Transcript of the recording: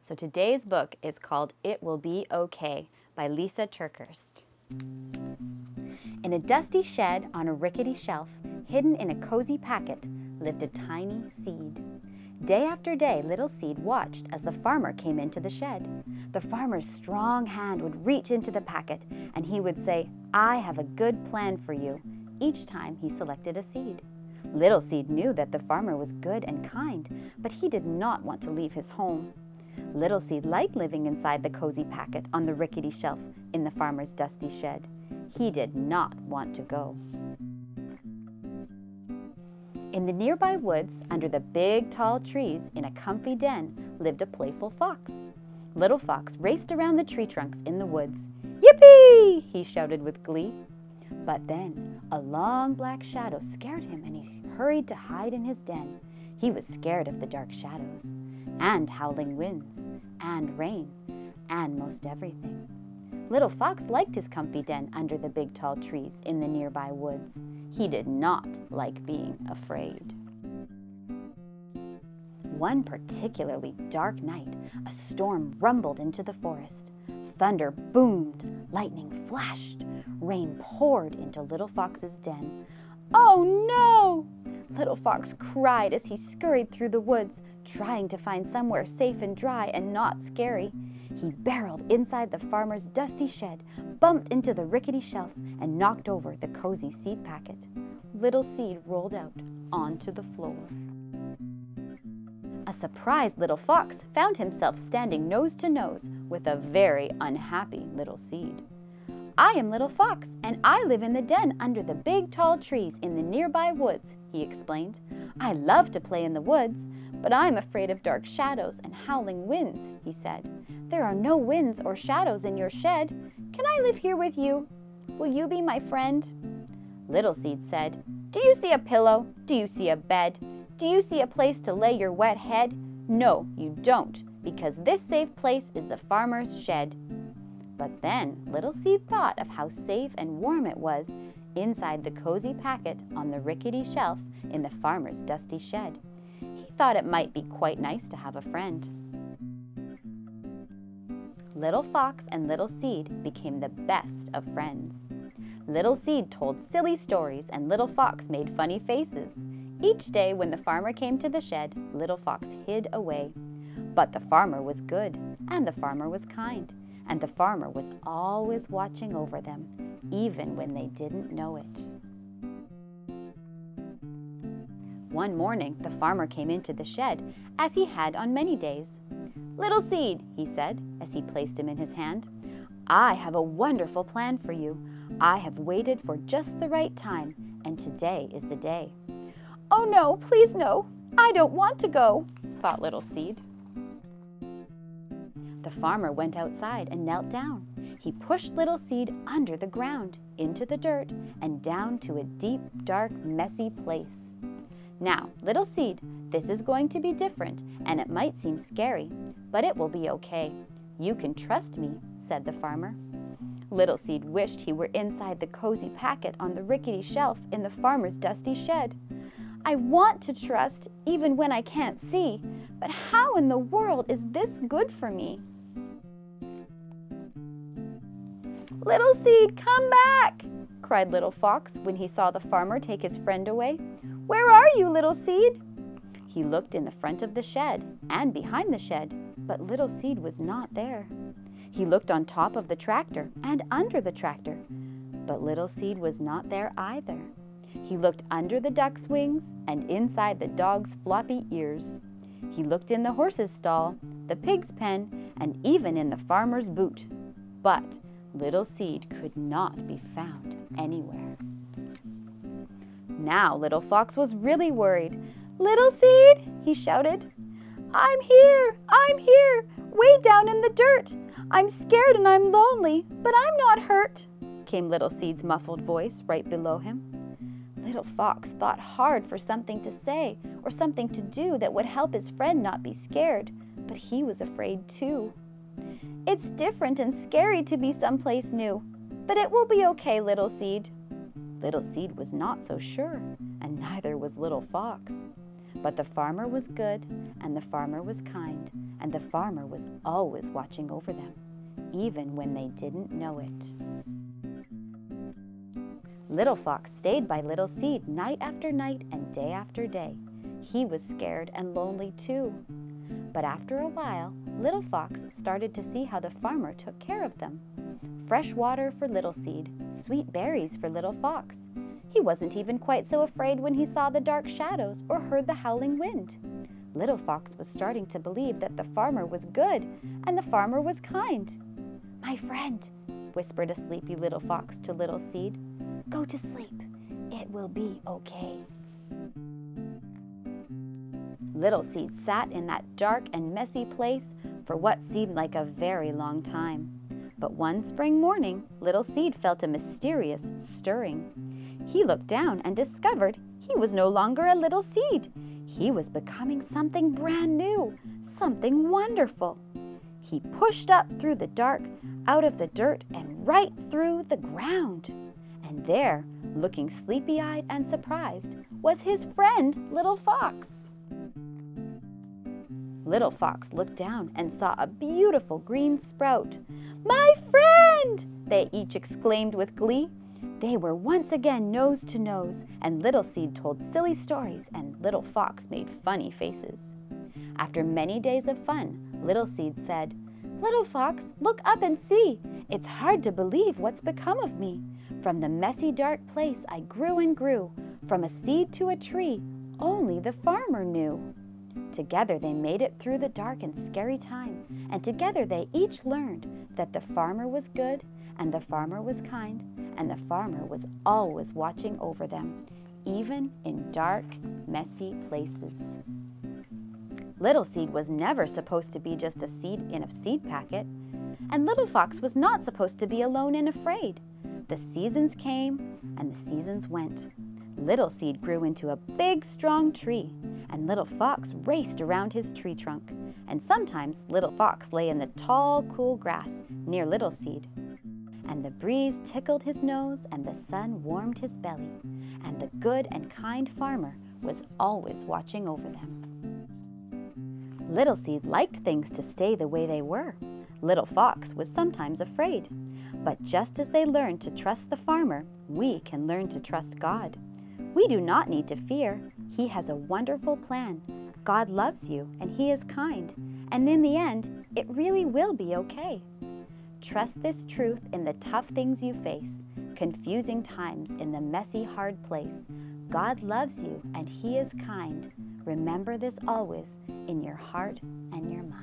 So today's book is called It Will Be Okay by Lysa TerKeurst. In a dusty shed on a rickety shelf, hidden in a cozy packet, lived a tiny seed. Day after day, little seed watched as the farmer came into the shed. The farmer's strong hand would reach into the packet, and he would say, "I have a good plan for you," each time he selected a seed. Little seed knew that the farmer was good and kind, but he did not want to leave his home. Little seed liked living inside the cozy packet on the rickety shelf in the farmer's dusty shed. He did not want to go. In the nearby woods, under the big tall trees, in a comfy den, lived a playful fox. Little Fox raced around the tree trunks in the woods. "Yippee!" he shouted with glee. But then a long black shadow scared him, and he hurried to hide in his den. He was scared of the dark shadows, and howling winds, and rain, and most everything. Little Fox liked his comfy den under the big tall trees in the nearby woods. He did not like being afraid. One particularly dark night, a storm rumbled into the forest. Thunder boomed, lightning flashed, rain poured into Little Fox's den. "Oh no!" Little Fox cried as he scurried through the woods, trying to find somewhere safe and dry and not scary. He barreled inside the farmer's dusty shed, bumped into the rickety shelf, and knocked over the cozy seed packet. Little Seed rolled out onto the floor. A surprised Little Fox found himself standing nose to nose with a very unhappy Little Seed. "I am Little Fox, and I live in the den under the big tall trees in the nearby woods," he explained. "I love to play in the woods, but I'm afraid of dark shadows and howling winds," he said. "There are no winds or shadows in your shed. Can I live here with you? Will you be my friend?" Little Seed said, "Do you see a pillow? Do you see a bed? Do you see a place to lay your wet head? No, you don't, because this safe place is the farmer's shed." But then Little Seed thought of how safe and warm it was inside the cozy packet on the rickety shelf in the farmer's dusty shed. He thought it might be quite nice to have a friend. Little Fox and Little Seed became the best of friends. Little Seed told silly stories and Little Fox made funny faces. Each day when the farmer came to the shed, Little Fox hid away. But the farmer was good, and the farmer was kind, and the farmer was always watching over them, even when they didn't know it. One morning, the farmer came into the shed, as he had on many days. "Little Seed," he said, as he placed him in his hand, "I have a wonderful plan for you. I have waited for just the right time, and today is the day." "Oh no, please no, I don't want to go," thought Little Seed. The farmer went outside and knelt down. He pushed Little Seed under the ground, into the dirt, and down to a deep, dark, messy place. "Now, Little Seed, this is going to be different, and it might seem scary, but it will be okay. You can trust me," said the farmer. Little Seed wished he were inside the cozy packet on the rickety shelf in the farmer's dusty shed. "I want to trust even when I can't see, but how in the world is this good for me?" "Little Seed, come back!" cried Little Fox when he saw the farmer take his friend away. "Where are you, Little Seed?" He looked in the front of the shed and behind the shed, but Little Seed was not there. He looked on top of the tractor and under the tractor, but Little Seed was not there either. He looked under the duck's wings and inside the dog's floppy ears. He looked in the horse's stall, the pig's pen, and even in the farmer's boot. But Little Seed could not be found anywhere. Now Little Fox was really worried. "Little Seed," he shouted, "I'm here! I'm here! Way down in the dirt! I'm scared and I'm lonely, but I'm not hurt," came Little Seed's muffled voice right below him. Little Fox thought hard for something to say or something to do that would help his friend not be scared, but he was afraid too. "It's different and scary to be someplace new, but it will be okay, Little Seed." Little Seed was not so sure, and neither was Little Fox. But the farmer was good, and the farmer was kind, and the farmer was always watching over them, even when they didn't know it. Little Fox stayed by Little Seed night after night and day after day. He was scared and lonely too. But after a while, Little Fox started to see how the farmer took care of them. Fresh water for Little Seed, sweet berries for Little Fox. He wasn't even quite so afraid when he saw the dark shadows or heard the howling wind. Little Fox was starting to believe that the farmer was good and the farmer was kind. "My friend," whispered a sleepy Little Fox to Little Seed, "go to sleep. It will be okay." Little Seed sat in that dark and messy place for what seemed like a very long time. But one spring morning, Little Seed felt a mysterious stirring. He looked down and discovered he was no longer a little seed. He was becoming something brand new, something wonderful. He pushed up through the dark, out of the dirt, and right through the ground. And there, looking sleepy-eyed and surprised, was his friend, Little Fox. Little Fox looked down and saw a beautiful green sprout. "My friend!" they each exclaimed with glee. They were once again nose to nose, and Little Seed told silly stories, and Little Fox made funny faces. After many days of fun, Little Seed said, "Little Fox, look up and see. It's hard to believe what's become of me. From the messy, dark place I grew and grew. From a seed to a tree, only the farmer knew." Together they made it through the dark and scary time, and together they each learned that the farmer was good, and the farmer was kind, and the farmer was always watching over them, even in dark, messy places. Little Seed was never supposed to be just a seed in a seed packet, and Little Fox was not supposed to be alone and afraid. The seasons came and the seasons went. Little Seed grew into a big, strong tree, and Little Fox raced around his tree trunk. And sometimes Little Fox lay in the tall, cool grass near Little Seed. And the breeze tickled his nose, and the sun warmed his belly. And the good and kind farmer was always watching over them. Little Seed liked things to stay the way they were. Little Fox was sometimes afraid. But just as they learned to trust the farmer, we can learn to trust God. We do not need to fear. He has a wonderful plan. God loves you, and He is kind. And in the end, it really will be okay. Trust this truth in the tough things you face, confusing times in the messy, hard place. God loves you, and He is kind. Remember this always in your heart and your mind.